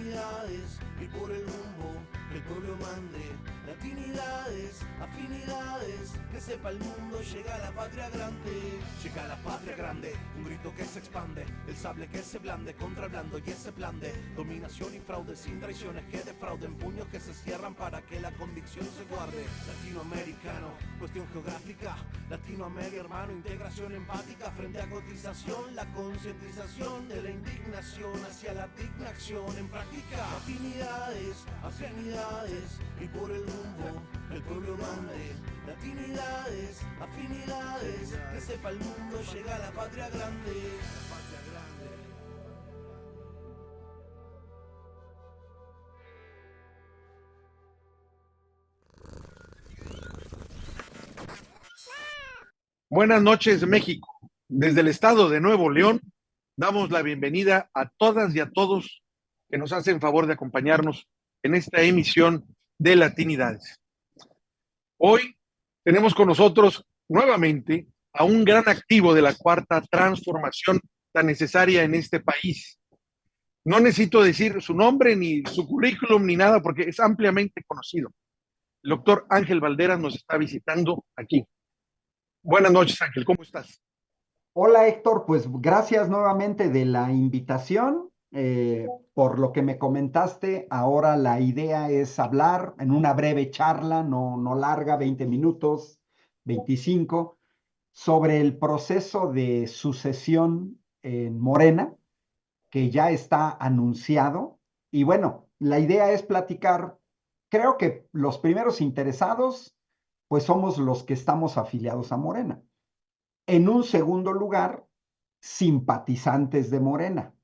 afinidades y por el rumbo que el pueblo mande. Latinidades, afinidades, que sepa el mundo, llega la patria grande. Llega la patria grande, un grito que se expande, el sable que se blande contra el blando y ese plan de dominación y fraude, sin traiciones que defrauden, puños que se cierran para que la convicción se guarde. Latinoamericano, cuestión geográfica, Latinoamérica hermano, integración empática frente a cotización, la concientización de la indignación hacia la digna acción en práctica. Latinidades, afinidades y por el rumbo el pueblo mande. Latinidades, afinidades, que sepa el mundo, llega la patria grande. La patria grande. Buenas noches, México. Desde el estado de Nuevo León, damos la bienvenida a todas y a todos que nos hacen favor de acompañarnos en esta emisión de Latinidades. Hoy tenemos con nosotros nuevamente a un gran activo de la cuarta transformación tan necesaria en este país. No necesito decir su nombre, ni su currículum, ni nada, porque es ampliamente conocido. El doctor Ángel Valderas nos está visitando aquí. Buenas noches, Ángel, ¿cómo estás? Hola Héctor, pues gracias nuevamente de la invitación. Por lo que me comentaste, ahora la idea es hablar en una breve charla, no larga, 20 minutos, 25, sobre el proceso de sucesión en Morena, que ya está anunciado. Y bueno, la idea es platicar. Creo que los primeros interesados, pues somos los que estamos afiliados a Morena. En un segundo lugar, simpatizantes de Morena.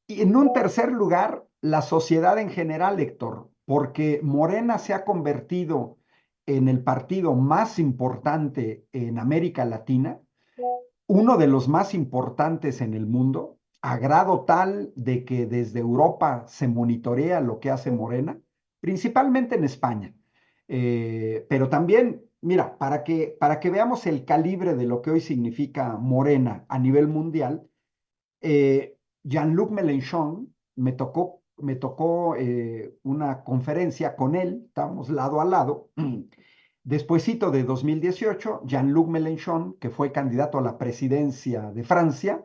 Y en un tercer lugar, la sociedad en general, Héctor, porque Morena se ha convertido en el partido más importante en América Latina, uno de los más importantes en el mundo, a grado tal de que desde Europa se monitorea lo que hace Morena, principalmente en España. Pero también, mira, para que veamos el calibre de lo que hoy significa Morena a nivel mundial, Jean-Luc Mélenchon me tocó una conferencia con él, estábamos lado a lado. Despuésito de 2018, Jean-Luc Mélenchon, que fue candidato a la presidencia de Francia,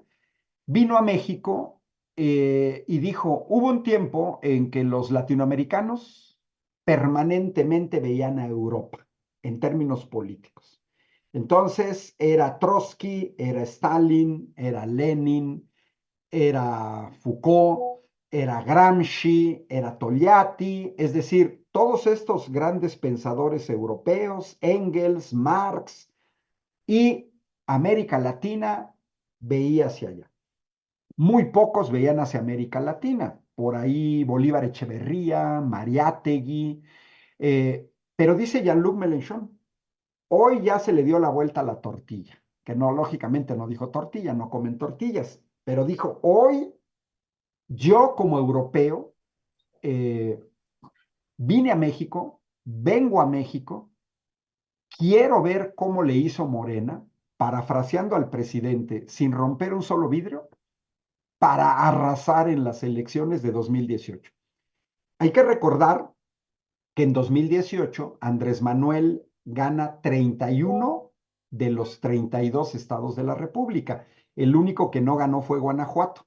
vino a México y dijo, hubo un tiempo en que los latinoamericanos permanentemente veían a Europa en términos políticos. Entonces era Trotsky, era Stalin, era Lenin, era Foucault, era Gramsci, era Togliatti, es decir, todos estos grandes pensadores europeos, Engels, Marx, y América Latina veía hacia allá. Muy pocos veían hacia América Latina, por ahí Bolívar Echeverría, Mariátegui, pero dice Jean-Luc Mélenchon, hoy ya se le dio la vuelta a la tortilla, que no, lógicamente no dijo tortilla, no comen tortillas, pero dijo, hoy yo como europeo eh, vine a México, vengo a México, quiero ver cómo le hizo Morena, parafraseando al presidente, sin romper un solo vidrio, para arrasar en las elecciones de 2018. Hay que recordar que en 2018 Andrés Manuel gana 31 de los 32 estados de la República. El único que no ganó fue Guanajuato.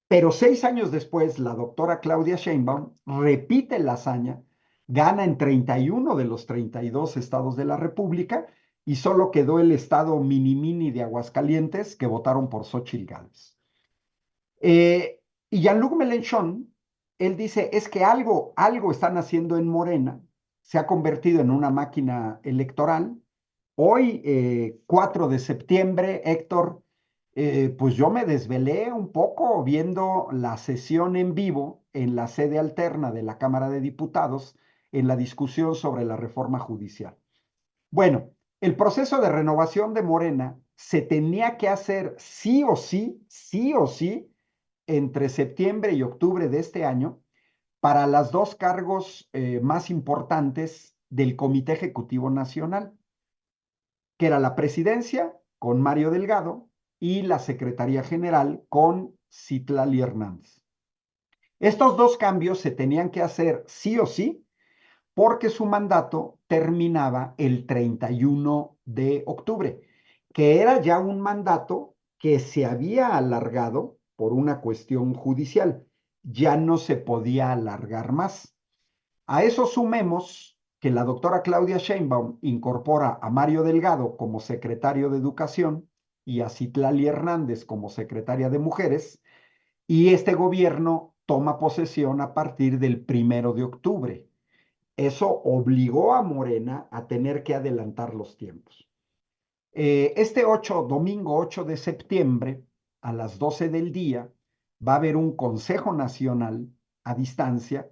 Pero 6 años después, la doctora Claudia Sheinbaum repite la hazaña, gana en 31 de los 32 estados de la República y solo quedó el estado mini mini de Aguascalientes que votaron por Xóchitl Gálvez. Y Jean-Luc Mélenchon, él dice, es que algo están haciendo en Morena, se ha convertido en una máquina electoral. Hoy, 4 de septiembre, Héctor, pues yo me desvelé un poco viendo la sesión en vivo en la sede alterna de la Cámara de Diputados en la discusión sobre la reforma judicial. Bueno, el proceso de renovación de Morena se tenía que hacer sí o sí, entre septiembre y octubre de este año para los dos cargos más importantes del Comité Ejecutivo Nacional, que era la presidencia con Mario Delgado y la Secretaría General con Citlali Hernández. Estos dos cambios se tenían que hacer sí o sí porque su mandato terminaba el 31 de octubre, que era ya un mandato que se había alargado por una cuestión judicial. Ya no se podía alargar más. A eso sumemos que la doctora Claudia Sheinbaum incorpora a Mario Delgado como secretario de Educación y a Citlali Hernández como secretaria de Mujeres, y este gobierno toma posesión a partir del 1 de octubre. Eso obligó a Morena a tener que adelantar los tiempos. Este domingo 8 de septiembre, a las 12 del día, va a haber un Consejo Nacional a distancia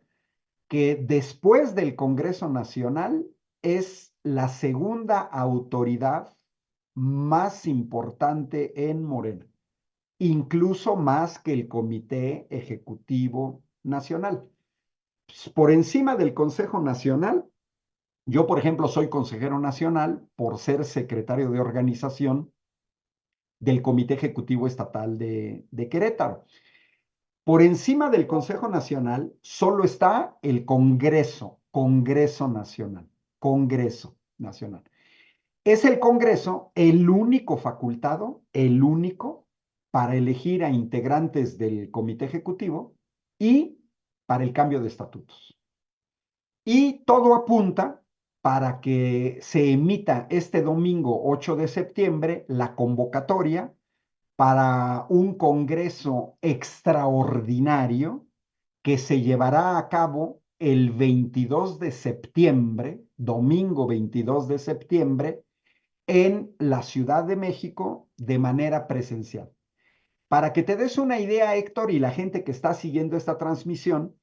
que después del Congreso Nacional es la segunda autoridad más importante en Morena, incluso más que el Comité Ejecutivo Nacional. Por encima del Consejo Nacional, yo, por ejemplo, soy consejero nacional por ser secretario de organización del Comité Ejecutivo Estatal de Querétaro. Por encima del Consejo Nacional solo está el Congreso Nacional, Congreso Nacional. Es el Congreso el único facultado, el único para elegir a integrantes del Comité Ejecutivo y para el cambio de estatutos. Y todo apunta para que se emita este domingo 8 de septiembre la convocatoria para un congreso extraordinario que se llevará a cabo el 22 de septiembre, domingo 22 de septiembre, en la Ciudad de México de manera presencial. Para que te des una idea, Héctor, y la gente que está siguiendo esta transmisión,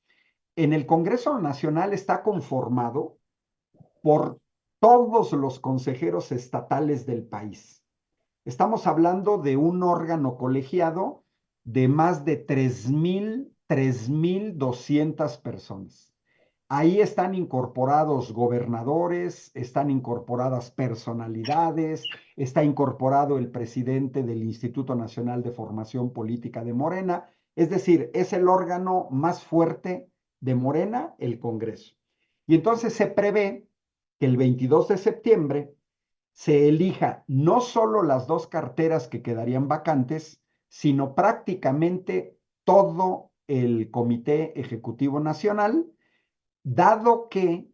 en el Congreso Nacional está conformado por todos los consejeros estatales del país. Estamos hablando de un órgano colegiado de más de 3,200 personas. Ahí están incorporados gobernadores, están incorporadas personalidades, está incorporado el presidente del Instituto Nacional de Formación Política de Morena. Es decir, es el órgano más fuerte de Morena, el Congreso. Y entonces se prevé que el 22 de septiembre se elija no solo las dos carteras que quedarían vacantes, sino prácticamente todo el Comité Ejecutivo Nacional, dado que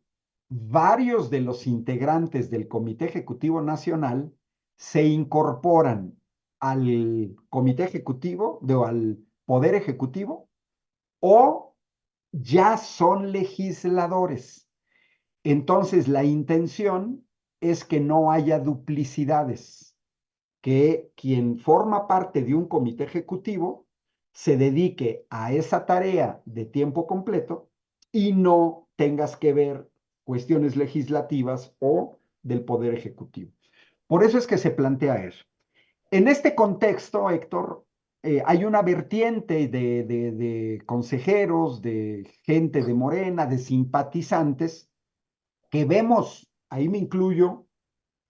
varios de los integrantes del Comité Ejecutivo Nacional se incorporan al Comité Ejecutivo, al Poder Ejecutivo, o ya son legisladores. Entonces, la intención es que no haya duplicidades, que quien forma parte de un comité ejecutivo se dedique a esa tarea de tiempo completo y no tengas que ver cuestiones legislativas o del poder ejecutivo. Por eso es que se plantea eso. En este contexto, Héctor, hay una vertiente de consejeros, de gente de Morena, de simpatizantes, que vemos, ahí me incluyo,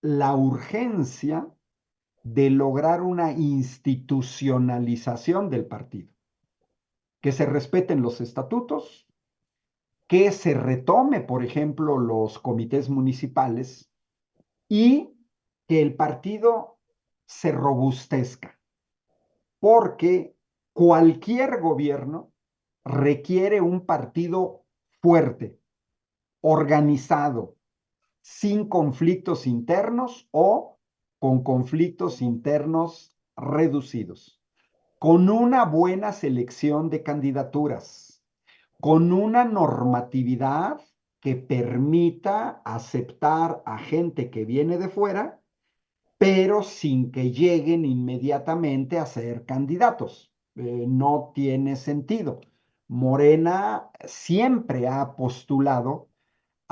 la urgencia de lograr una institucionalización del partido, que se respeten los estatutos, que se retome, por ejemplo, los comités municipales y que el partido se robustezca, porque cualquier gobierno requiere un partido fuerte, organizado, sin conflictos internos o con conflictos internos reducidos, con una buena selección de candidaturas, con una normatividad que permita aceptar a gente que viene de fuera, pero sin que lleguen inmediatamente a ser candidatos. No tiene sentido. Morena siempre ha postulado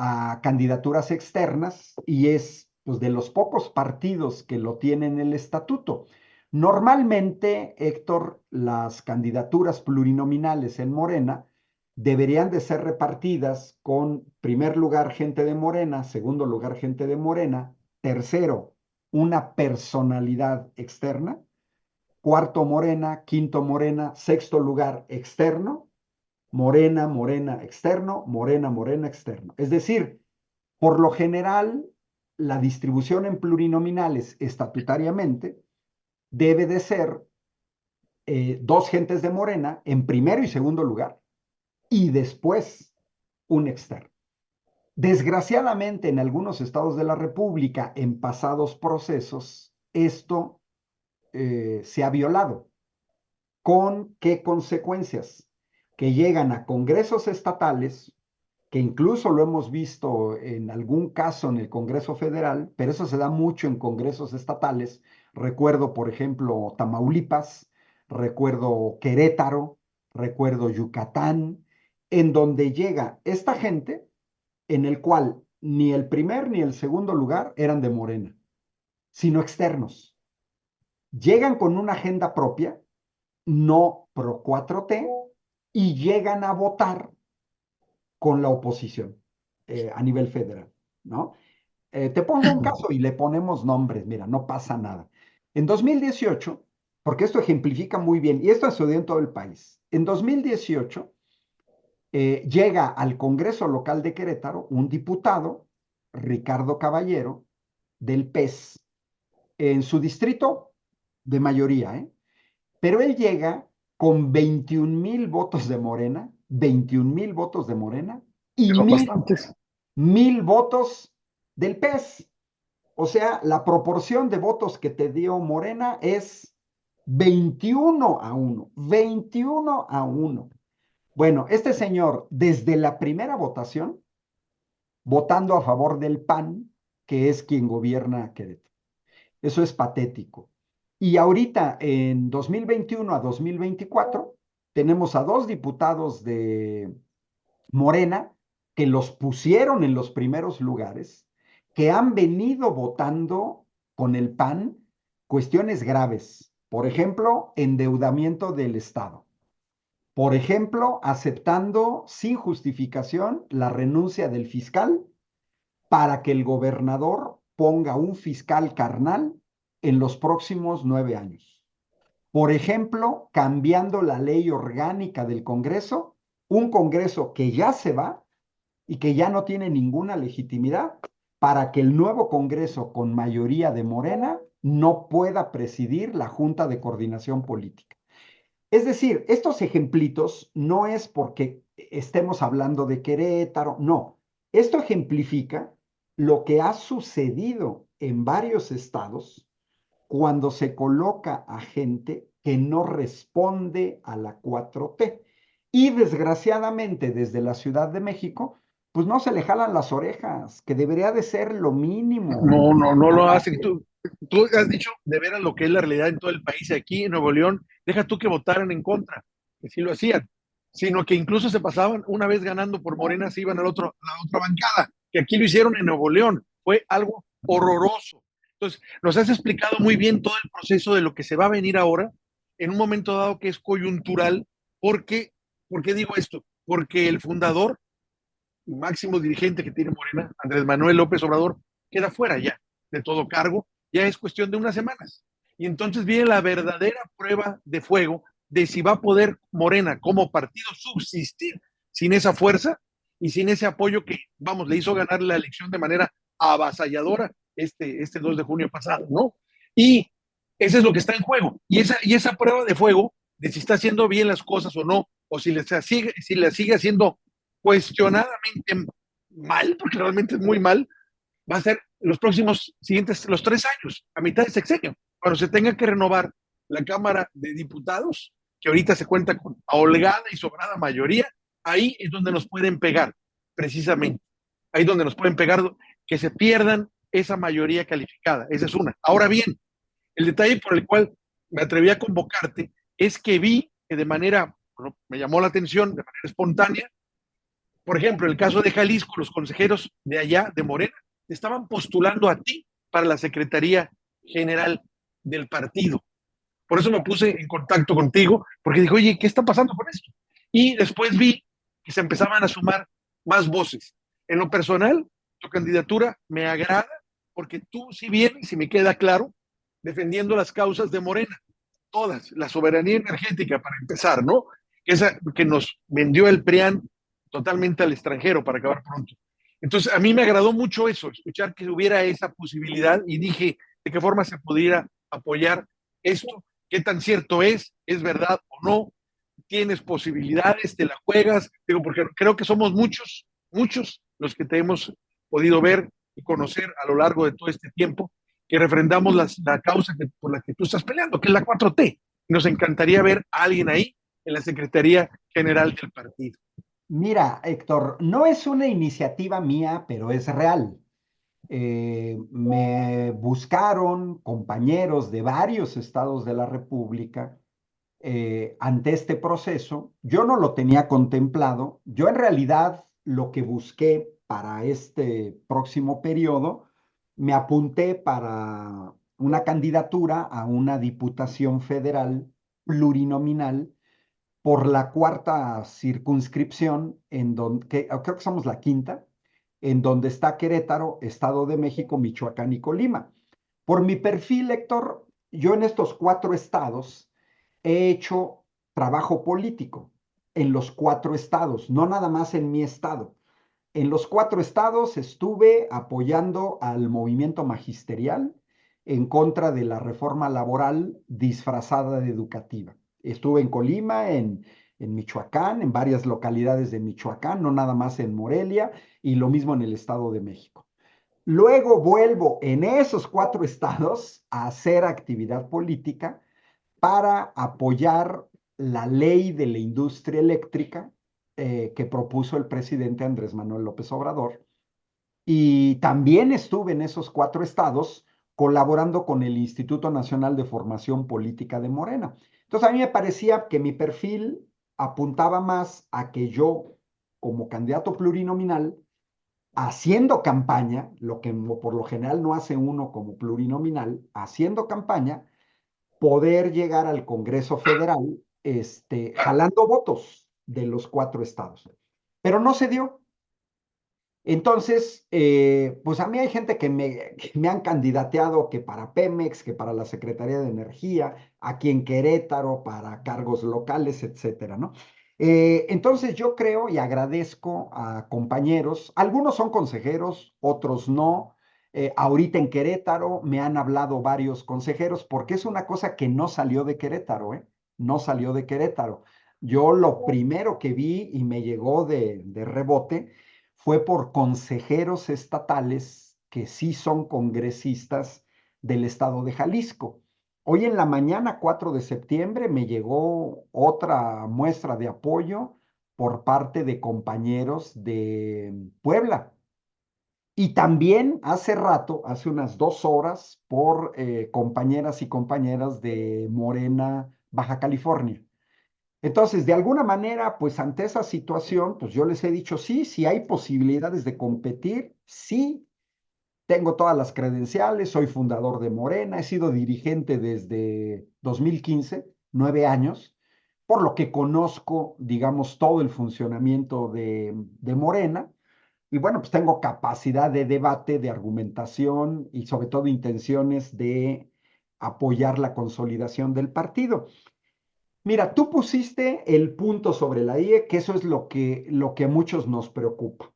a candidaturas externas y es pues, de los pocos partidos que lo tienen en el estatuto. Normalmente, Héctor, las candidaturas plurinominales en Morena deberían de ser repartidas con primer lugar gente de Morena, segundo lugar gente de Morena, tercero una personalidad externa, cuarto Morena, quinto Morena, sexto lugar externo Morena, Morena, externo, Morena, Morena, externo. Es decir, por lo general, la distribución en plurinominales estatutariamente debe de ser dos gentes de Morena en primero y segundo lugar y después un externo. Desgraciadamente, en algunos estados de la República, en pasados procesos, esto se ha violado. ¿Con qué consecuencias? Que llegan a congresos estatales, que incluso lo hemos visto en algún caso en el Congreso Federal, pero eso se da mucho en congresos estatales. Recuerdo, por ejemplo, Tamaulipas, recuerdo Querétaro, recuerdo Yucatán, en donde llega esta gente en el cual ni el primer ni el segundo lugar eran de Morena, sino externos. Llegan con una agenda propia, no pro 4T, y llegan a votar con la oposición a nivel federal, ¿no? Te pongo un caso y le ponemos nombres, mira, no pasa nada. En 2018, porque esto ejemplifica muy bien, y esto sucedió en todo el país, en 2018 llega al Congreso Local de Querétaro un diputado, Ricardo Caballero, del PES, en su distrito de mayoría, ¿eh? Pero él llega con 21,000 votos de Morena, 21,000 votos de Morena y Son bastantes. 1,000 votos del PES. O sea, la proporción de votos que te dio Morena es 21-1, 21-1. Bueno, este señor, desde la primera votación, votando a favor del PAN, que es quien gobierna Querétaro. Eso es patético. Y ahorita, en 2021 a 2024, tenemos a dos diputados de Morena que los pusieron en los primeros lugares, que han venido votando con el PAN cuestiones graves. Por ejemplo, endeudamiento del Estado. Por ejemplo, aceptando sin justificación la renuncia del fiscal para que el gobernador ponga un fiscal carnal en los próximos 9 años. Por ejemplo, cambiando la ley orgánica del Congreso, un Congreso que ya se va y que ya no tiene ninguna legitimidad, para que el nuevo Congreso con mayoría de Morena no pueda presidir la Junta de Coordinación Política. Es decir, estos ejemplitos no es porque estemos hablando de Querétaro, no. Esto ejemplifica lo que ha sucedido en varios estados cuando se coloca a gente que no responde a la 4T. Y desgraciadamente desde la Ciudad de México, pues no se le jalan las orejas, que debería de ser lo mínimo. No, no, no lo hacen. Tú has dicho de veras lo que es la realidad en todo el país. Aquí en Nuevo León, deja tú que votaran en contra, que sí lo hacían, sino que incluso se pasaban, una vez ganando por Morena, se iban a la otra bancada, que aquí lo hicieron en Nuevo León. Fue algo horroroso. Entonces, nos has explicado muy bien todo el proceso de lo que se va a venir ahora, en un momento dado que es coyuntural. porque, ¿Por qué digo esto? Porque el fundador máximo dirigente que tiene Morena, Andrés Manuel López Obrador, queda fuera ya de todo cargo, ya es cuestión de unas semanas. Y entonces viene la verdadera prueba de fuego de si va a poder Morena como partido subsistir sin esa fuerza y sin ese apoyo que, vamos, le hizo ganar la elección de manera avasalladora este 2 de junio pasado, ¿no? Y eso es lo que está en juego. Y esa prueba de fuego de si está haciendo bien las cosas o no, o si la sigue haciendo cuestionadamente mal, porque realmente es muy mal, va a ser los 3 años, a mitad de sexenio, cuando se tenga que renovar la Cámara de Diputados, que ahorita se cuenta con holgada y sobrada mayoría. Ahí es donde nos pueden pegar, precisamente. Ahí es donde nos pueden pegar, que se pierdan esa mayoría calificada. Esa es una. Ahora bien, el detalle por el cual me atreví a convocarte es que vi que de manera, bueno, me llamó la atención, de manera espontánea. Por ejemplo, el caso de Jalisco, los consejeros de allá, de Morena, estaban postulando a ti para la Secretaría General del partido. Por eso me puse en contacto contigo, porque dije, oye, ¿qué está pasando con esto? Y después vi que se empezaban a sumar más voces. En lo personal, tu candidatura me agrada, porque tú, si bien, si me queda claro, defendiendo las causas de Morena, todas, la soberanía energética para empezar, ¿no? que nos vendió el PRIAN totalmente al extranjero para acabar pronto. Entonces, a mí me agradó mucho eso, escuchar que hubiera esa posibilidad y dije de qué forma se pudiera apoyar esto, qué tan cierto es verdad o no, tienes posibilidades, te la juegas, digo, porque creo que somos muchos, muchos los que te hemos podido ver y conocer a lo largo de todo este tiempo, que refrendamos la causa por la que tú estás peleando, que es la 4T. Nos encantaría ver a alguien ahí en la Secretaría General del partido. Mira, Héctor, no es una iniciativa mía, pero es real. Me buscaron compañeros de varios estados de la República ante este proceso. Yo no lo tenía contemplado. Yo en realidad lo que busqué para este próximo periodo, me apunté para una candidatura a una diputación federal plurinominal por la cuarta circunscripción, en donde, creo que somos la quinta, en donde está Querétaro, Estado de México, Michoacán y Colima. Por mi perfil, Héctor, yo en estos cuatro estados he hecho trabajo político en los cuatro estados, no nada más en mi estado. En los cuatro estados estuve apoyando al movimiento magisterial en contra de la reforma laboral disfrazada de educativa. Estuve en Colima, en Michoacán, en varias localidades de Michoacán, no nada más en Morelia, y lo mismo en el Estado de México. Luego vuelvo en esos cuatro estados a hacer actividad política para apoyar la ley de la industria eléctrica que propuso el presidente Andrés Manuel López Obrador. Y también estuve en esos cuatro estados colaborando con el Instituto Nacional de Formación Política de Morena. Entonces a mí me parecía que mi perfil apuntaba más a que yo, como candidato plurinominal, haciendo campaña, lo que por lo general no hace uno como plurinominal, haciendo campaña, poder llegar al Congreso Federal, jalando votos de los cuatro estados. Pero no se dio. Entonces, pues a mí hay gente que me han candidateado que para Pemex, que para la Secretaría de Energía, aquí en Querétaro, para cargos locales, etcétera, ¿no? Entonces yo creo y agradezco a compañeros, algunos son consejeros, otros no. Ahorita en Querétaro me han hablado varios consejeros porque es una cosa que no salió de Querétaro, ¿eh? No salió de Querétaro. Yo lo primero que vi y me llegó de rebote fue por consejeros estatales que sí son congresistas del estado de Jalisco. Hoy en la mañana, 4 de septiembre, me llegó otra muestra de apoyo por parte de compañeros de Puebla. Y también hace rato, hace unas 2 horas, por compañeras y compañeras de Morena, Baja California. Entonces, de alguna manera, pues ante esa situación, pues yo les he dicho, sí, si hay posibilidades de competir, sí, tengo todas las credenciales, soy fundador de Morena, he sido dirigente desde 2015, 9 años, por lo que conozco, digamos, todo el funcionamiento de Morena. Y bueno, pues tengo capacidad de debate, de argumentación y sobre todo intenciones de apoyar la consolidación del partido. Mira, tú pusiste el punto sobre la IE, que eso es lo que a muchos nos preocupa.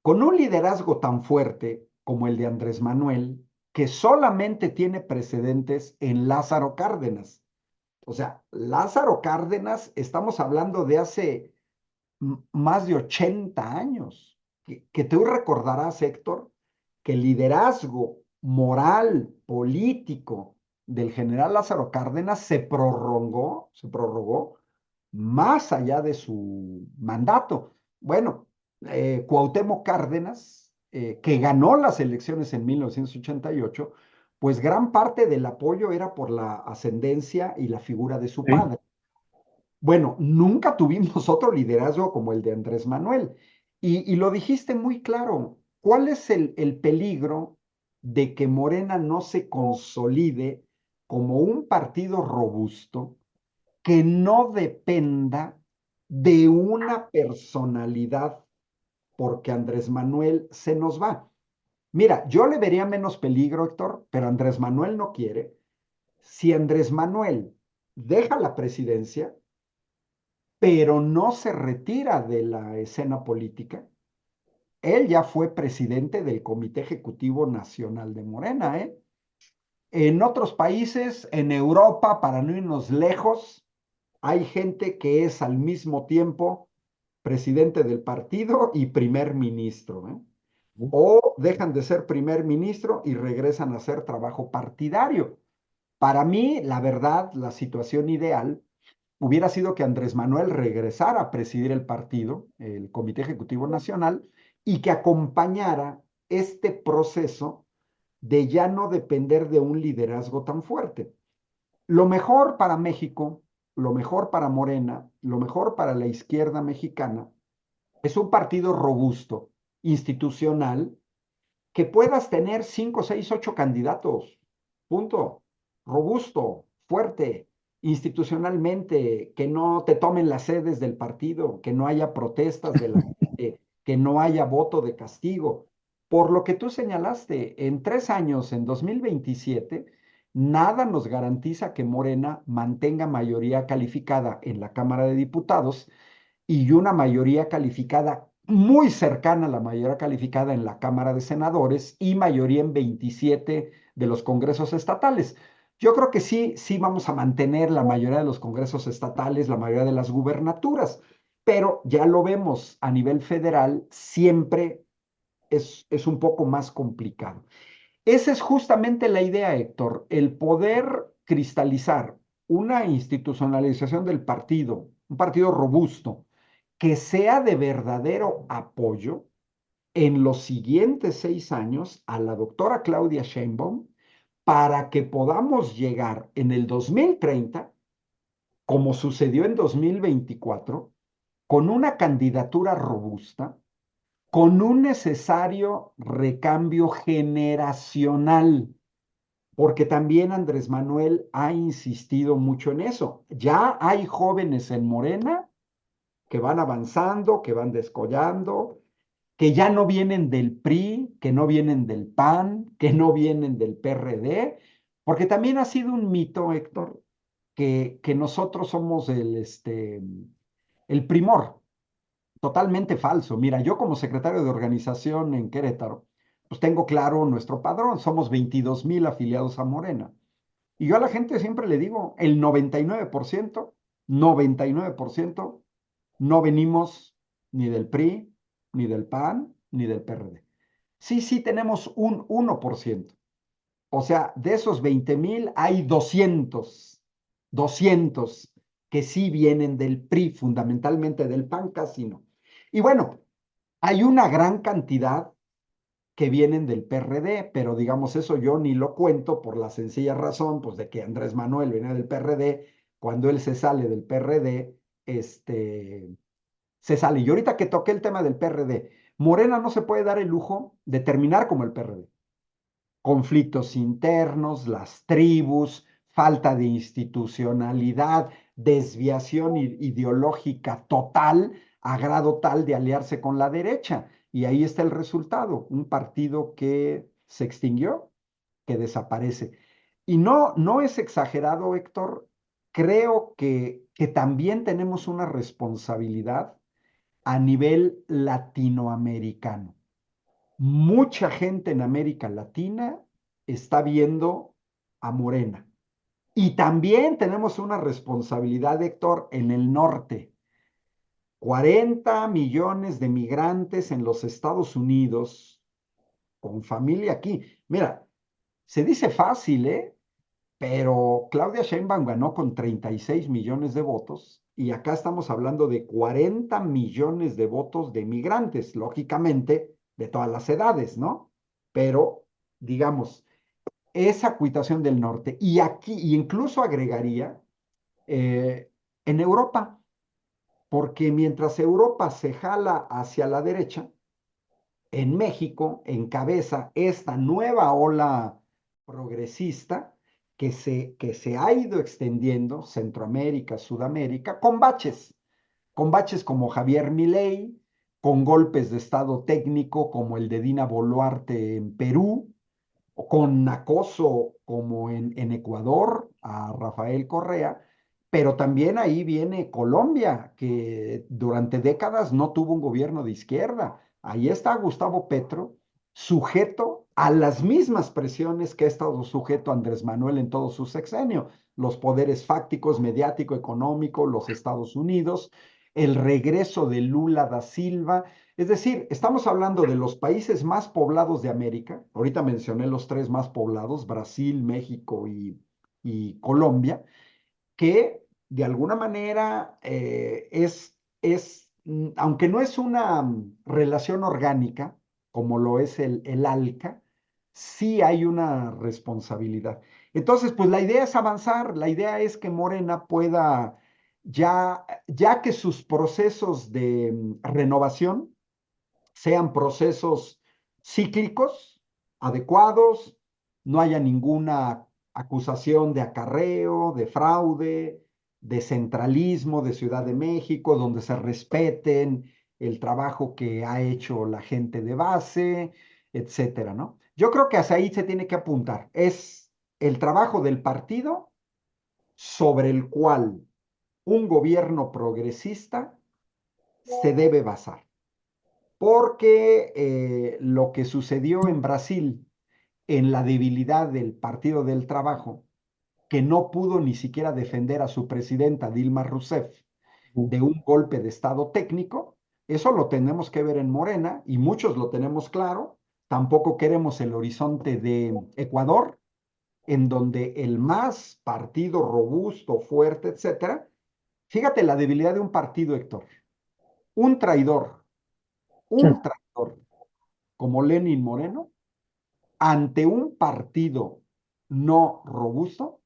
Con un liderazgo tan fuerte como el de Andrés Manuel, que solamente tiene precedentes en Lázaro Cárdenas. O sea, Lázaro Cárdenas, estamos hablando de hace más de 80 años, que tú recordarás, Héctor, que el liderazgo moral, político del general Lázaro Cárdenas se prorrogó más allá de su mandato. Bueno, Cuauhtémoc Cárdenas, que ganó las elecciones en 1988, pues gran parte del apoyo era por la ascendencia y la figura de su Sí. padre. Bueno, nunca tuvimos otro liderazgo como el de Andrés Manuel. Y lo dijiste muy claro. ¿Cuál es el peligro de que Morena no se consolide como un partido robusto que no dependa de una personalidad porque Andrés Manuel se nos va? Mira, yo le vería menos peligro, Héctor, pero Andrés Manuel no quiere. Si Andrés Manuel deja la presidencia, pero no se retira de la escena política. Él ya fue presidente del Comité Ejecutivo Nacional de Morena, ¿eh? En otros países, en Europa, para no irnos lejos, hay gente que es al mismo tiempo presidente del partido y primer ministro, ¿eh? O dejan de ser primer ministro y regresan a hacer trabajo partidario. Para mí, la verdad, la situación ideal hubiera sido que Andrés Manuel regresara a presidir el partido, el Comité Ejecutivo Nacional, y que acompañara este proceso de ya no depender de un liderazgo tan fuerte. Lo mejor para México, lo mejor para Morena, lo mejor para la izquierda mexicana es un partido robusto, institucional, que puedas tener 5, 6, 8 candidatos. Punto. Robusto, fuerte, institucionalmente, que no te tomen las sedes del partido, que no haya protestas de la gente, que no haya voto de castigo. Por lo que tú señalaste, en 3 años, en 2027, nada nos garantiza que Morena mantenga mayoría calificada en la Cámara de Diputados y una mayoría calificada muy cercana a la mayoría calificada en la Cámara de Senadores y mayoría en 27 de los congresos estatales. Yo creo que sí, sí vamos a mantener la mayoría de los congresos estatales, la mayoría de las gubernaturas, pero ya lo vemos a nivel federal, siempre es un poco más complicado. Esa es justamente la idea, Héctor, el poder cristalizar una institucionalización del partido, un partido robusto, que sea de verdadero apoyo en los siguientes 6 años a la doctora Claudia Sheinbaum para que podamos llegar en el 2030, como sucedió en 2024, con una candidatura robusta, con un necesario recambio generacional, porque también Andrés Manuel ha insistido mucho en eso. Ya hay jóvenes en Morena que van avanzando, que van descollando, que ya no vienen del PRI, que no vienen del PAN, que no vienen del PRD, porque también ha sido un mito, Héctor, que nosotros somos el primor, totalmente falso. Mira, yo como secretario de organización en Querétaro, pues tengo claro nuestro padrón, somos 22,000 afiliados a Morena. Y yo a la gente siempre le digo, el 99%, no venimos ni del PRI, ni del PAN, ni del PRD. Sí, sí tenemos un 1%. O sea, de esos 20,000 hay 200 que sí vienen del PRI, fundamentalmente del PAN, casi no. Y bueno, hay una gran cantidad que vienen del PRD, pero digamos eso yo ni lo cuento por la sencilla razón, pues de que Andrés Manuel venía del PRD, cuando él se sale del PRD, se sale. Y ahorita que toqué el tema del PRD, Morena no se puede dar el lujo de terminar como el PRD. Conflictos internos, las tribus, falta de institucionalidad, desviación ideológica total, a grado tal de aliarse con la derecha. Y ahí está el resultado, un partido que se extinguió, que desaparece. Y no, no es exagerado, Héctor. Creo que también tenemos una responsabilidad a nivel latinoamericano. Mucha gente en América Latina está viendo a Morena. Y también tenemos una responsabilidad, Héctor, en el norte. 40 millones de migrantes en los Estados Unidos, con familia aquí. Mira, se dice fácil, ¿eh? Pero Claudia Sheinbaum ganó con 36 millones de votos y acá estamos hablando de 40 millones de votos de migrantes, lógicamente de todas las edades, ¿no? Pero, digamos, esa acuitación del norte y aquí, y incluso agregaría eh, en Europa, porque mientras Europa se jala hacia la derecha, en México encabeza esta nueva ola progresista que se ha ido extendiendo Centroamérica, Sudamérica, con baches como Javier Milei, con golpes de estado técnico como el de Dina Boluarte en Perú, o con acoso como en Ecuador a Rafael Correa, Pero también ahí viene Colombia, que durante décadas no tuvo un gobierno de izquierda. Ahí está Gustavo Petro, sujeto a las mismas presiones que ha estado sujeto Andrés Manuel en todo su sexenio, los poderes fácticos, mediático, económico, los Estados Unidos, el regreso de Lula da Silva. Es decir, estamos hablando de los países más poblados de América. Ahorita mencioné los tres más poblados, Brasil, México y Colombia, que de alguna manera aunque no es una relación orgánica, como lo es el ALCA, sí hay una responsabilidad. Entonces, pues la idea es avanzar, la idea es que Morena pueda, ya que sus procesos de renovación sean procesos cíclicos, adecuados, no haya ninguna acusación de acarreo, de fraude, de centralismo de Ciudad de México, donde se respeten el trabajo que ha hecho la gente de base, etcétera, ¿no? Yo creo que hacia ahí se tiene que apuntar. Es el trabajo del partido sobre el cual un gobierno progresista se debe basar, porque lo que sucedió en Brasil en la debilidad del Partido del Trabajo, que no pudo ni siquiera defender a su presidenta Dilma Rousseff de un golpe de Estado técnico, eso lo tenemos que ver en Morena y muchos lo tenemos claro. Tampoco queremos el horizonte de Ecuador, en donde el más partido robusto, fuerte, etcétera. Fíjate la debilidad de un partido, Héctor. Un traidor, Sí. un traidor como Lenin Moreno, ante un partido no robusto,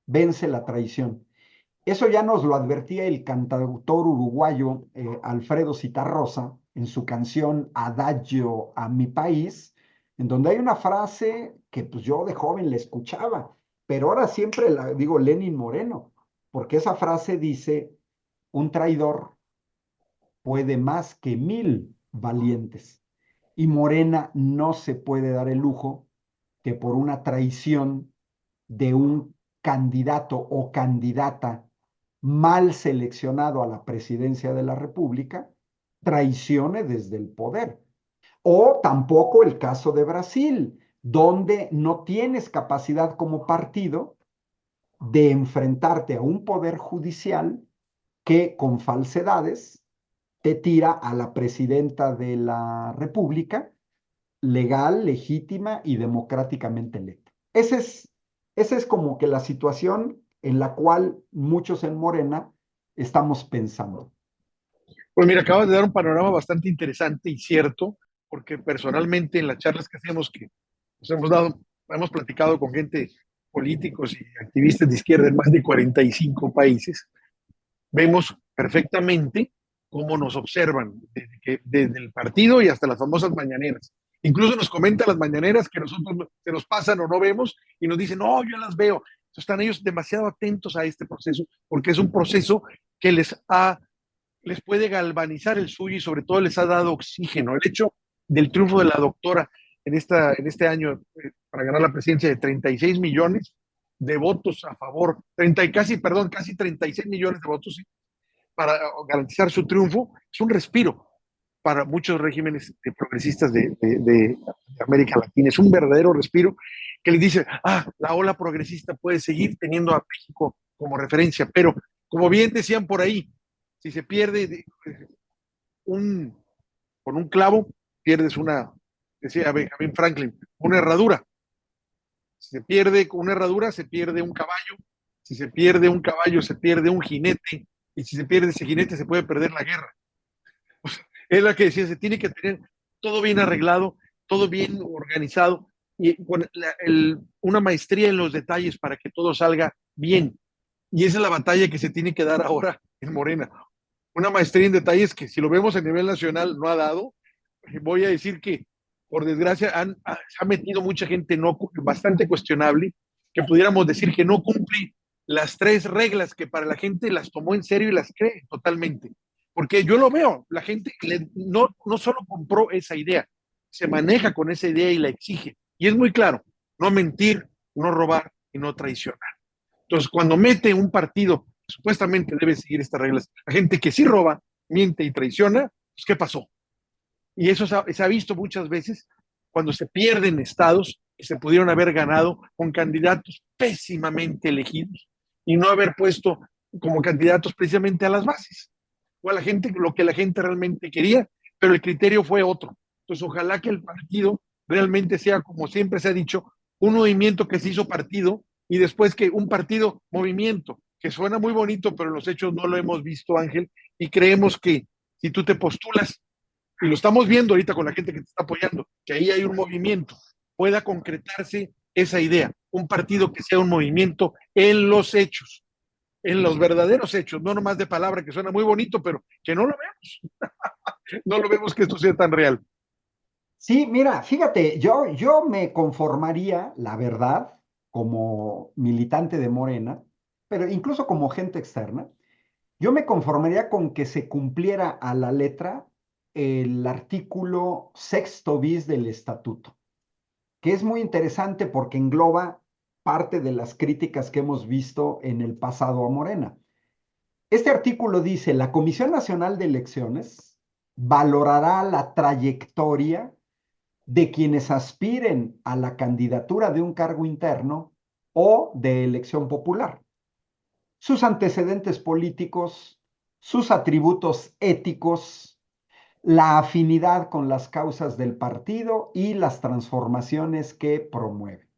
vence la traición. Eso ya nos lo advertía el cantautor uruguayo Alfredo Zitarrosa en su canción Adagio a mi país, en donde hay una frase que pues yo de joven la escuchaba, pero ahora siempre la digo Lenin Moreno, porque esa frase dice, un traidor puede más que 1000 valientes. Y Morena no se puede dar el lujo que por una traición de un candidato o candidata mal seleccionado a la presidencia de la República, traicione desde el poder. O tampoco el caso de Brasil, donde no tienes capacidad como partido de enfrentarte a un poder judicial que con falsedades te tira a la presidenta de la República, legal, legítima y democráticamente electa. Esa es como que la situación en la cual muchos en Morena estamos pensando. Pues mira, acabas de dar un panorama bastante interesante y cierto, porque personalmente en las charlas que hacemos, que nos hemos dado, hemos platicado con gente, políticos y activistas de izquierda en más de 45 países, vemos perfectamente cómo nos observan desde el partido y hasta las famosas mañaneras. Incluso nos comentan las mañaneras que nosotros se nos pasan o no vemos y nos dicen, no, yo las veo. Entonces, están ellos demasiado atentos a este proceso porque es un proceso que les puede galvanizar el suyo y sobre todo les ha dado oxígeno. El hecho del triunfo de la doctora en este año para ganar la presidencia de 36 millones de votos a favor, 30 y casi, perdón, casi 36 millones de votos para garantizar su triunfo, es un respiro para muchos regímenes progresistas de América Latina. Es un verdadero respiro que les dice, la ola progresista puede seguir teniendo a México como referencia, pero como bien decían por ahí, si se pierde con un clavo, pierdes una, decía Benjamin Franklin, una herradura. Si se pierde con una herradura, se pierde un caballo. Si se pierde un caballo, se pierde un jinete. Y si se pierde ese jinete, se puede perder la guerra. O sea, es la que decía, se tiene que tener todo bien arreglado, todo bien organizado y con una maestría en los detalles para que todo salga bien. Y esa es la batalla que se tiene que dar ahora en Morena. Una maestría en detalles que si lo vemos a nivel nacional no ha dado. Voy a decir que, por desgracia, se ha metido mucha gente no, bastante cuestionable, que pudiéramos decir que no cumple las tres reglas que para la gente las tomó en serio y las cree totalmente. Porque yo lo veo, la gente no solo compró esa idea, se maneja con esa idea y la exige. Y es muy claro, no mentir, no robar y no traicionar. Entonces, cuando mete un partido supuestamente debe seguir estas reglas. La gente que sí roba, miente y traiciona, pues ¿qué pasó? Y eso se ha visto muchas veces cuando se pierden estados que se pudieron haber ganado con candidatos pésimamente elegidos y no haber puesto como candidatos precisamente a las bases o a la gente, lo que la gente realmente quería, pero el criterio fue otro. Entonces, ojalá que el partido realmente sea, como siempre se ha dicho, un movimiento que se hizo partido y después que un partido movimiento, que suena muy bonito, pero en los hechos no lo hemos visto, Ángel, y creemos que si tú te postulas, y lo estamos viendo ahorita con la gente que te está apoyando, que ahí hay un movimiento, pueda concretarse esa idea, un partido que sea un movimiento en los hechos, en los verdaderos hechos, no nomás de palabra, que suena muy bonito, pero que no lo vemos, no lo vemos que esto sea tan real. Sí, mira, fíjate, yo me conformaría, la verdad, como militante de Morena, pero incluso como gente externa, yo me conformaría con que se cumpliera a la letra el artículo sexto bis del estatuto, que es muy interesante porque engloba parte de las críticas que hemos visto en el pasado a Morena. Este artículo dice, la Comisión Nacional de Elecciones valorará la trayectoria de quienes aspiren a la candidatura de un cargo interno o de elección popular, sus antecedentes políticos, sus atributos éticos, la afinidad con las causas del partido y las transformaciones que promueve.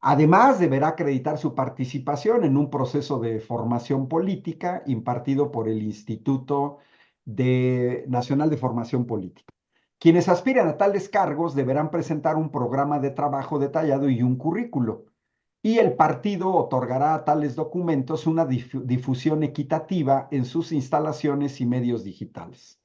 Además, deberá acreditar su participación en un proceso de formación política impartido por el Instituto Nacional de Formación Política. Quienes aspiran a tales cargos deberán presentar un programa de trabajo detallado y un currículo, y el partido otorgará a tales documentos una difusión equitativa en sus instalaciones y medios digitales.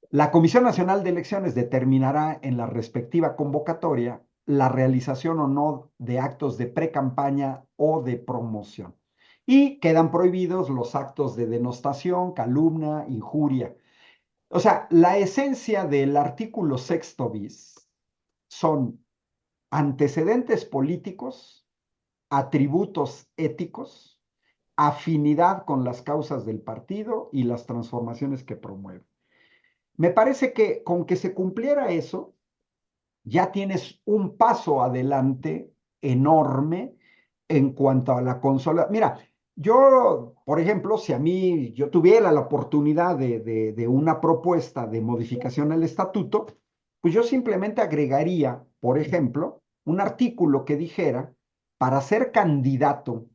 La Comisión Nacional de Elecciones determinará en la respectiva convocatoria la realización o no de actos de precampaña o de promoción. Y quedan prohibidos los actos de denostación, calumnia, injuria. O sea, la esencia del artículo sexto bis son antecedentes políticos, atributos éticos, afinidad con las causas del partido y las transformaciones que promueve. Me parece que con que se cumpliera eso, ya tienes un paso adelante enorme en cuanto a la consola. Mira, yo, por ejemplo, si a mí yo tuviera la oportunidad de una propuesta de modificación al estatuto, pues yo simplemente agregaría, por ejemplo, un artículo que dijera, para ser candidato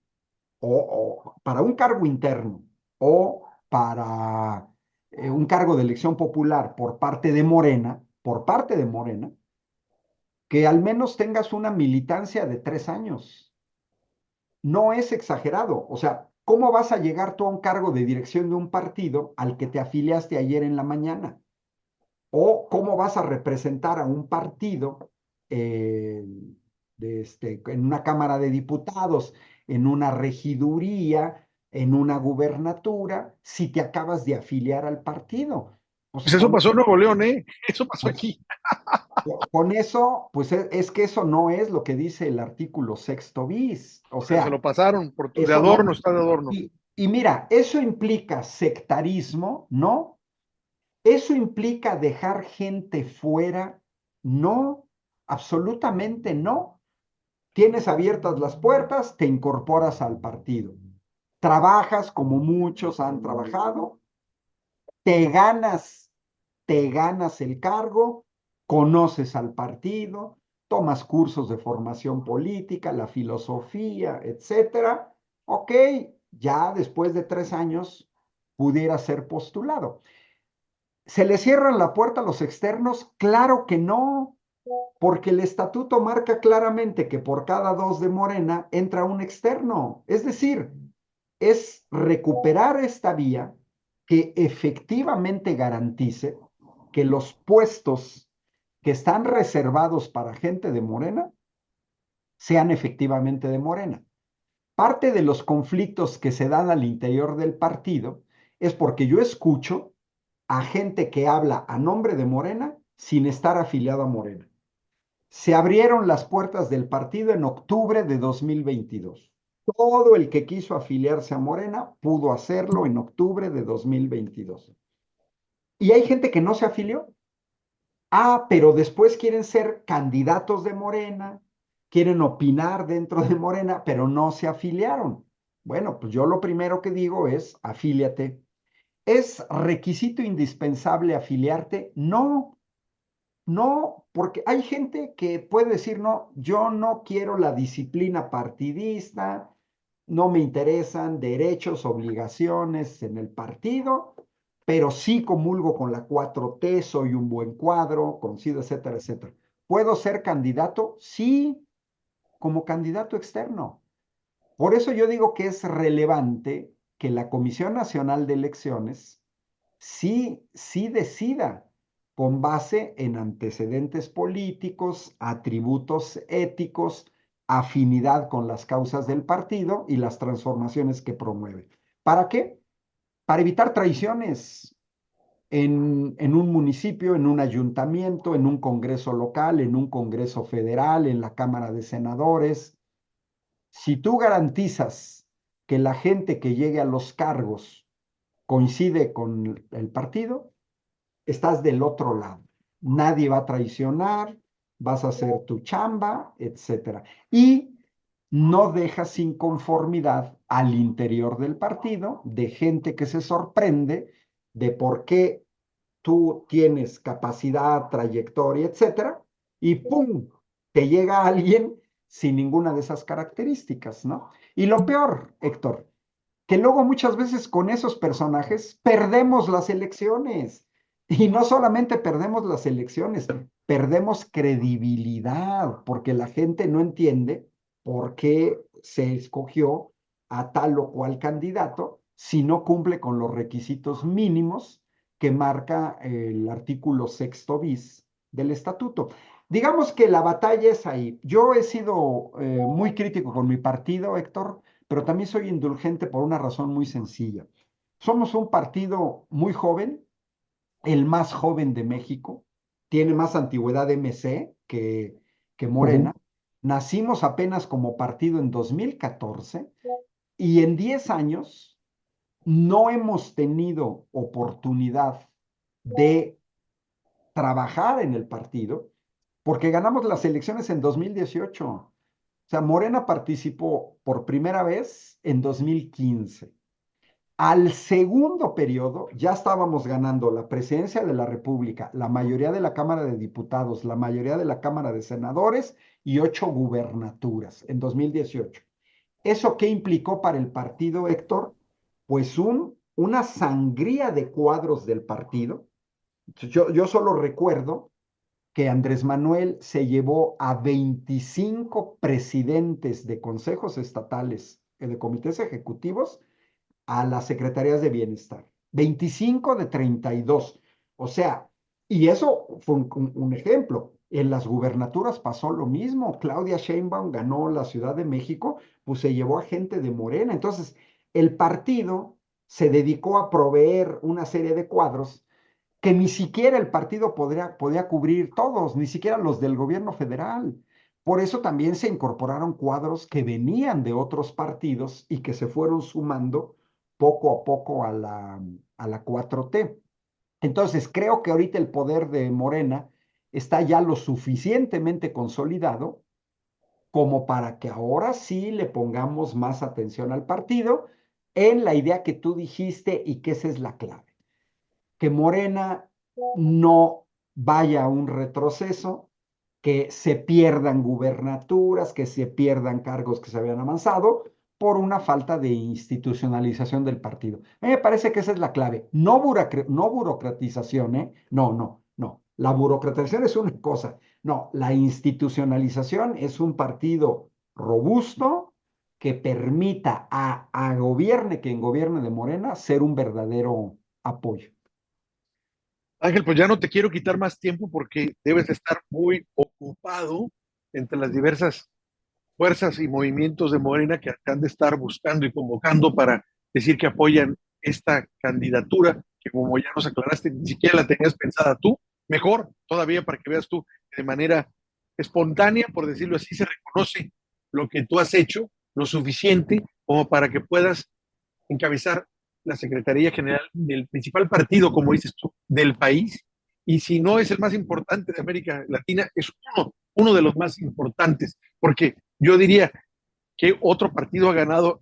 o para un cargo interno o para un cargo de elección popular por parte de Morena, que al menos tengas una militancia de 3 años. No es exagerado. O sea, ¿cómo vas a llegar tú a un cargo de dirección de un partido al que te afiliaste ayer en la mañana? ¿O cómo vas a representar a un partido eh, en una Cámara de Diputados, en una regiduría, en una gubernatura, si te acabas de afiliar al partido? Pues Pues eso pasó en Nuevo León, ¿eh? Eso pasó pues, aquí. con eso, pues es que eso no es lo que dice el artículo sexto bis. O Pero se sea, lo pasaron de eso adorno, no. está de adorno. Y mira, eso implica sectarismo, ¿no? Eso implica dejar gente fuera, no, absolutamente no. Tienes abiertas las puertas, te incorporas al partido. Trabajas como muchos han trabajado, te ganas, te ganas el cargo, conoces al partido, tomas cursos de formación política, la filosofía, etcétera. Ok, ya después de 3 años pudiera ser postulado. ¿Se le cierran la puerta a los externos? Claro que no, porque el estatuto marca claramente que por cada 2 de Morena entra un externo. Es decir, es recuperar esta vía que efectivamente garantice que los puestos que están reservados para gente de Morena sean efectivamente de Morena. Parte de los conflictos que se dan al interior del partido es porque yo escucho a gente que habla a nombre de Morena sin estar afiliado a Morena. Se abrieron las puertas del partido en octubre de 2022. Todo el que quiso afiliarse a Morena pudo hacerlo en octubre de 2022. Y hay gente que no se afilió. Ah, pero después quieren ser candidatos de Morena, quieren opinar dentro de Morena, pero no se afiliaron. Bueno, pues yo lo primero que digo es afíliate. ¿Es requisito indispensable afiliarte? No, no, porque hay gente que puede decir, no, yo no quiero la disciplina partidista, no me interesan derechos, obligaciones en el partido, pero sí comulgo con la 4T, soy un buen cuadro, coincido, etcétera, etcétera. ¿Puedo ser candidato? Sí, como candidato externo. Por eso yo digo que es relevante que la Comisión Nacional de Elecciones sí decida con base en antecedentes políticos, atributos éticos, afinidad con las causas del partido y las transformaciones que promueve. ¿Para qué? Para evitar traiciones en un municipio, en un ayuntamiento, en un congreso local, en un congreso federal, en la Cámara de Senadores. Si tú garantizas que la gente que llegue a los cargos coincide con el partido, estás del otro lado. Nadie va a traicionar, vas a hacer tu chamba, etcétera. Y no dejas inconformidad al interior del partido de gente que se sorprende de por qué tú tienes capacidad, trayectoria, etcétera, y ¡pum! Te llega alguien sin ninguna de esas características, ¿no? Y lo peor, Héctor, que luego muchas veces con esos personajes perdemos las elecciones. Y no solamente perdemos las elecciones, perdemos credibilidad, porque la gente no entiende por qué se escogió a tal o cual candidato si no cumple con los requisitos mínimos que marca el artículo sexto bis del estatuto. Digamos que la batalla es ahí. Yo he sido muy crítico con mi partido, Héctor, pero también soy indulgente por una razón muy sencilla. Somos un partido muy joven, el más joven de México, tiene más antigüedad MC que Morena. Nacimos apenas como partido en 2014 y en 10 años no hemos tenido oportunidad de trabajar en el partido porque ganamos las elecciones en 2018. O sea, Morena participó por primera vez en 2015. Al segundo periodo ya estábamos ganando la presidencia de la República, la mayoría de la Cámara de Diputados, la mayoría de la Cámara de Senadores y 8 gubernaturas en 2018. ¿Eso qué implicó para el partido, Héctor? Pues una sangría de cuadros del partido. Yo solo recuerdo que Andrés Manuel se llevó a 25 presidentes de consejos estatales, de comités ejecutivos, a las secretarías de bienestar. 25 de 32. O sea, y eso fue un ejemplo. En las gubernaturas pasó lo mismo. Claudia Sheinbaum ganó la Ciudad de México, pues se llevó a gente de Morena. Entonces, el partido se dedicó a proveer una serie de cuadros que ni siquiera el partido podía cubrir todos, ni siquiera los del gobierno federal. Por eso también se incorporaron cuadros que venían de otros partidos y que se fueron sumando poco a poco a la 4T. Entonces, creo que ahorita el poder de Morena está ya lo suficientemente consolidado como para que ahora sí le pongamos más atención al partido en la idea que tú dijiste y que esa es la clave, que Morena no vaya a un retroceso, que se pierdan gubernaturas, que se pierdan cargos que se habían avanzado por una falta de institucionalización del partido. A mí me parece que esa es la clave. No, no burocratización, ¿eh? No, no, no. La burocratización es una cosa. No, la institucionalización es un partido robusto que permita a gobierne quien gobierne de Morena ser un verdadero apoyo. Ángel, pues ya no te quiero quitar más tiempo porque debes estar muy ocupado entre las diversas fuerzas y movimientos de Morena que han de estar buscando y convocando para decir que apoyan esta candidatura, que como ya nos aclaraste, ni siquiera la tenías pensada tú. Mejor todavía para que veas tú que de manera espontánea, por decirlo así, se reconoce lo que tú has hecho lo suficiente como para que puedas encabezar la Secretaría General del principal partido, como dices tú, del país. Y si no es el más importante de América Latina, es uno de los más importantes, porque yo diría que otro partido ha ganado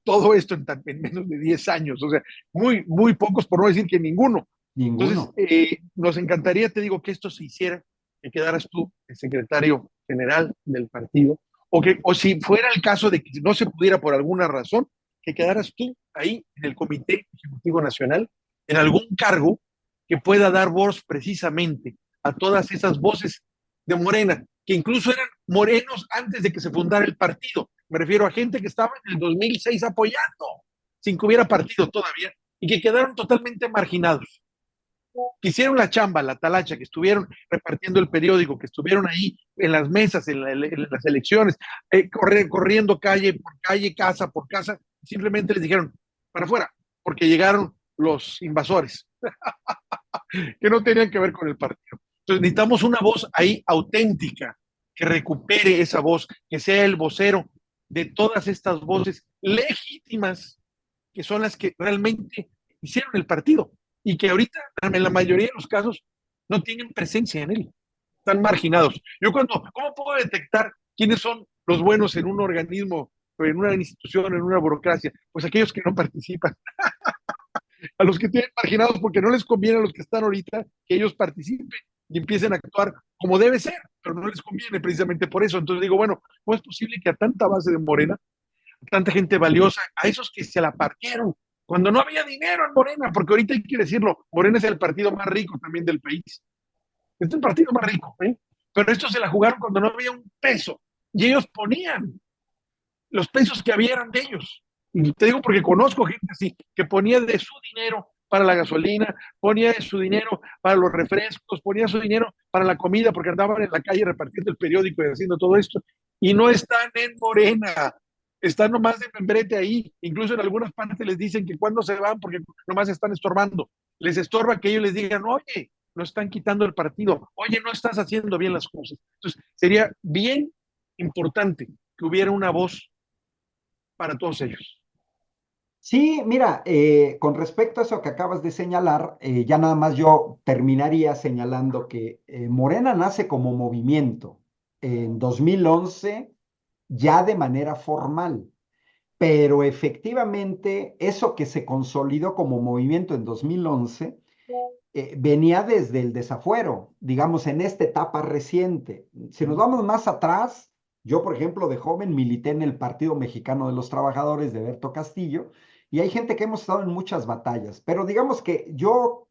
todo esto en menos de 10 años, o sea, muy pocos, por no decir que ninguno. Entonces, Ninguno. nos encantaría, te digo, que esto se hiciera, que quedaras tú el secretario general del partido, o si fuera el caso de que no se pudiera por alguna razón, que quedaras tú ahí en el Comité Ejecutivo Nacional, en algún cargo que pueda dar voz precisamente a todas esas voces de Morena, que incluso eran morenos antes de que se fundara el partido. Me refiero a gente que estaba en el 2006 apoyando, sin que hubiera partido todavía, y que quedaron totalmente marginados, que hicieron la chamba, la talacha, que estuvieron repartiendo el periódico, que estuvieron ahí en las mesas, en las elecciones, corriendo calle por calle, casa por casa, simplemente les dijeron, para afuera, porque llegaron los invasores, que no tenían que ver con el partido. Entonces necesitamos una voz ahí auténtica, que recupere esa voz, que sea el vocero de todas estas voces legítimas, que son las que realmente hicieron el partido y que ahorita, en la mayoría de los casos, no tienen presencia en él, están marginados. ¿Cómo puedo detectar quiénes son los buenos en un organismo, en una institución, en una burocracia? Pues aquellos que no participan, a los que tienen marginados porque no les conviene a los que están ahorita que ellos participen y empiecen a actuar como debe ser, pero no les conviene precisamente por eso. Entonces digo, bueno, ¿cómo es posible que a tanta base de Morena, a tanta gente valiosa, a esos que se la partieron, cuando no había dinero en Morena, porque ahorita hay que decirlo, Morena es el partido más rico también del país, es el partido más rico, ¿eh? Pero estos se la jugaron cuando no había un peso y ellos ponían los pesos que había eran de ellos. Y te digo porque conozco gente así, que ponía de su dinero para la gasolina, ponía de su dinero para los refrescos, ponía su dinero para la comida, porque andaban en la calle repartiendo el periódico y haciendo todo esto. Y no están en Morena, están nomás de membrete ahí. Incluso en algunas partes les dicen que cuando se van, porque nomás están estorbando. Les estorba que ellos les digan, oye, no están quitando el partido, oye, no estás haciendo bien las cosas. Entonces, sería bien importante que hubiera una voz para todos ellos. Sí, mira, con respecto a eso que acabas de señalar, ya nada más yo terminaría señalando que Morena nace como movimiento en 2011 ya de manera formal, pero efectivamente eso que se consolidó como movimiento en 2011 venía desde el desafuero, digamos, en esta etapa reciente. Si nos vamos más atrás, yo, por ejemplo, de joven milité en el Partido Mexicano de los Trabajadores de Berto Castillo, y hay gente que hemos estado en muchas batallas, pero digamos que yo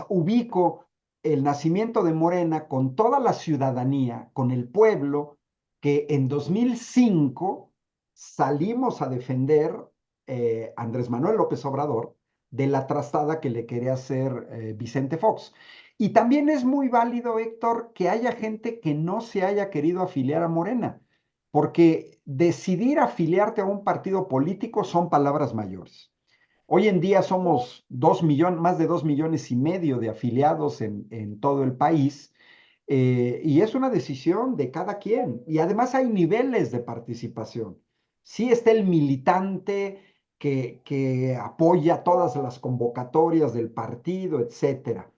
ubico el nacimiento de Morena con toda la ciudadanía, con el pueblo, que en 2005 salimos a defender Andrés Manuel López Obrador de la trastada que le quería hacer Vicente Fox. Y también es muy válido, Héctor, que haya gente que no se haya querido afiliar a Morena, porque decidir afiliarte a un partido político son palabras mayores. Hoy en día somos 2 millones, más de 2,5 millones de afiliados en todo el país, y es una decisión de cada quien. Y además hay niveles de participación. Sí está el militante que apoya todas las convocatorias del partido, etcétera.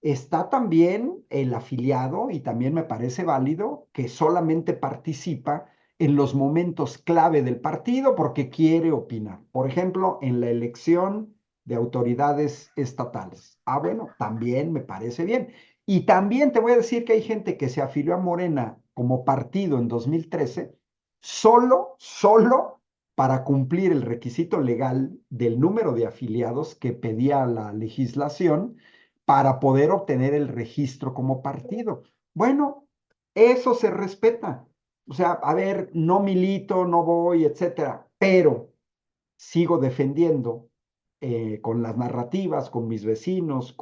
Está también el afiliado, y también me parece válido, que solamente participa en los momentos clave del partido porque quiere opinar. Por ejemplo, en la elección de autoridades estatales. Ah, bueno, también me parece bien. Y también te voy a decir que hay gente que se afilió a Morena como partido en 2013 solo para cumplir el requisito legal del número de afiliados que pedía la legislación para poder obtener el registro como partido. Bueno, eso se respeta. O sea, a ver, no milito, no voy, etcétera, pero sigo defendiendo con las narrativas, con mis vecinos,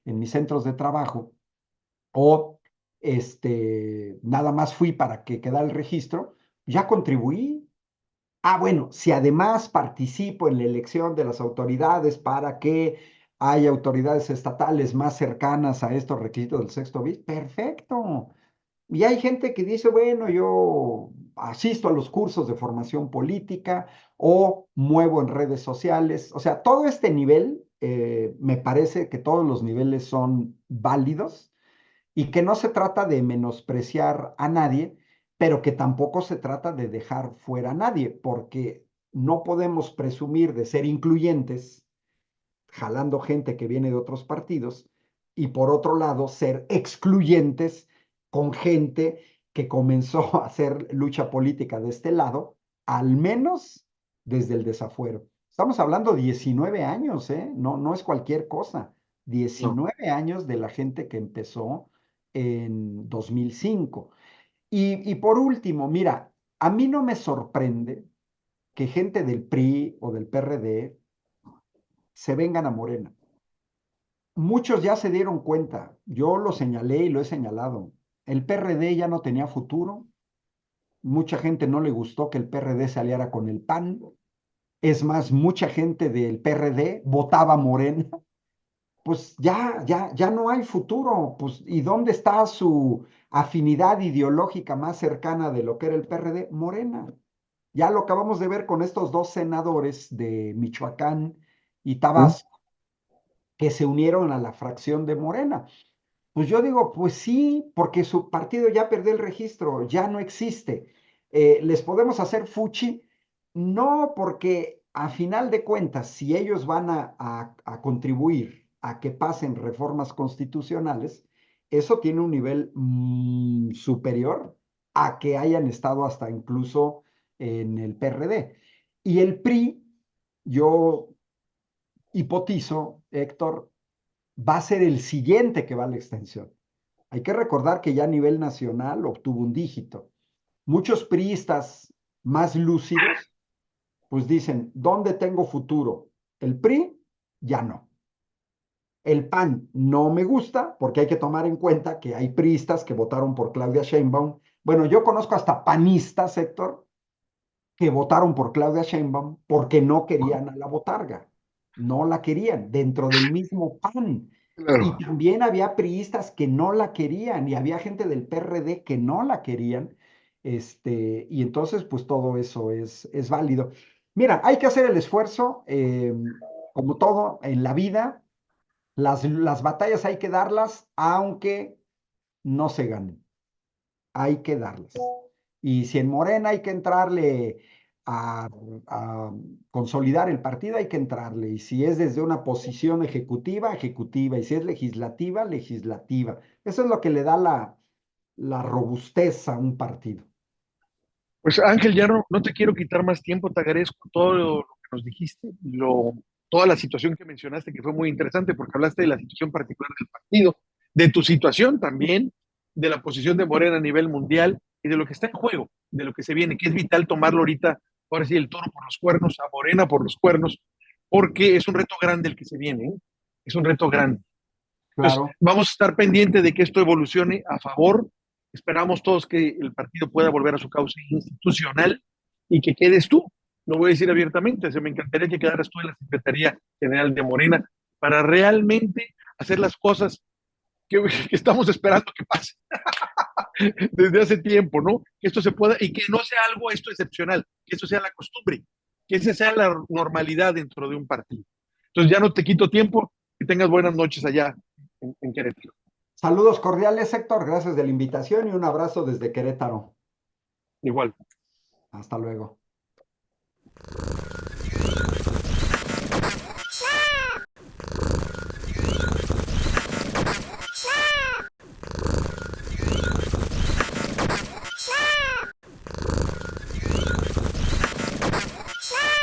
en mis centros de trabajo, o nada más fui para que quedara el registro, ya contribuí. Ah, bueno, si además participo en la elección de las autoridades para que haya autoridades estatales más cercanas a estos requisitos del sexto bis, perfecto. Y hay gente que dice, bueno, yo asisto a los cursos de formación política o muevo en redes sociales. O sea, todo este nivel, me parece que todos los niveles son válidos y que no se trata de menospreciar a nadie, pero que tampoco se trata de dejar fuera a nadie, porque no podemos presumir de ser incluyentes, jalando gente que viene de otros partidos, y por otro lado ser excluyentes con gente que comenzó a hacer lucha política de este lado, al menos desde el desafuero. Estamos hablando 19 años, ¿eh? No, no es cualquier cosa. No. 19 años de la gente que empezó en 2005. Y por último, mira, a mí no me sorprende que gente del PRI o del PRD se vengan a Morena. Muchos ya se dieron cuenta, yo lo señalé y lo he señalado, el PRD ya no tenía futuro, mucha gente no le gustó que el PRD se aliara con el PAN, es más, mucha gente del PRD votaba Morena, pues ya no hay futuro, pues, ¿y dónde está su afinidad ideológica más cercana de lo que era el PRD? Morena. Ya lo acabamos de ver con estos dos senadores de Michoacán y ¿Mm? Tabasco que se unieron a la fracción de Morena. Pues yo digo, pues sí, porque su partido ya perdió el registro, ya no existe. ¿Les podemos hacer fuchi? No, porque a final de cuentas, si ellos van a contribuir a que pasen reformas constitucionales, eso tiene un nivel superior a que hayan estado hasta incluso en el PRD. Y el PRI, yo hipotizo, Héctor, va a ser el siguiente que va a la extensión. Hay que recordar que ya a nivel nacional obtuvo un dígito. Muchos priistas más lúcidos, pues dicen, ¿dónde tengo futuro? El PRI, ya no. El PAN no me gusta porque hay que tomar en cuenta que hay priistas que votaron por Claudia Sheinbaum. Bueno, yo conozco hasta panistas, Héctor, que votaron por Claudia Sheinbaum porque no querían a la botarga, no la querían dentro del mismo PAN. Y Claro. también había priistas que no la querían y había gente del PRD que no la querían. Y entonces, pues todo eso es válido. Mira, hay que hacer el esfuerzo, como todo en la vida, las batallas hay que darlas, aunque no se ganen, hay que darlas. Y si en Morena hay que entrarle a, a consolidar el partido, hay que entrarle. Y si es desde una posición ejecutiva, ejecutiva. Y si es legislativa, legislativa. Eso es lo que le da la robustez a un partido. Pues Ángel, ya no te quiero quitar más tiempo, te agradezco todo lo que nos dijiste, toda la situación que mencionaste, que fue muy interesante, porque hablaste de la situación particular del partido, de tu situación también, de la posición de Morena a nivel mundial y de lo que está en juego, de lo que se viene, que es vital tomarlo ahorita, ahora sí, el toro por los cuernos, a Morena por los cuernos, porque es un reto grande el que se viene, ¿eh? Es un reto grande. Entonces, Claro. vamos a estar pendientes de que esto evolucione a favor. Esperamos todos que el partido pueda volver a su causa institucional y que quedes tú. Lo voy a decir abiertamente, se me encantaría que quedaras tú en la Secretaría General de Morena para realmente hacer las cosas que estamos esperando que pase desde hace tiempo, ¿no? Que esto se pueda y que no sea algo esto excepcional, que eso sea la costumbre, que esa sea la normalidad dentro de un partido. Entonces ya no te quito tiempo, que tengas buenas noches allá en Querétaro. Saludos cordiales, Héctor. Gracias de la invitación y un abrazo desde Querétaro. Igual. Hasta luego.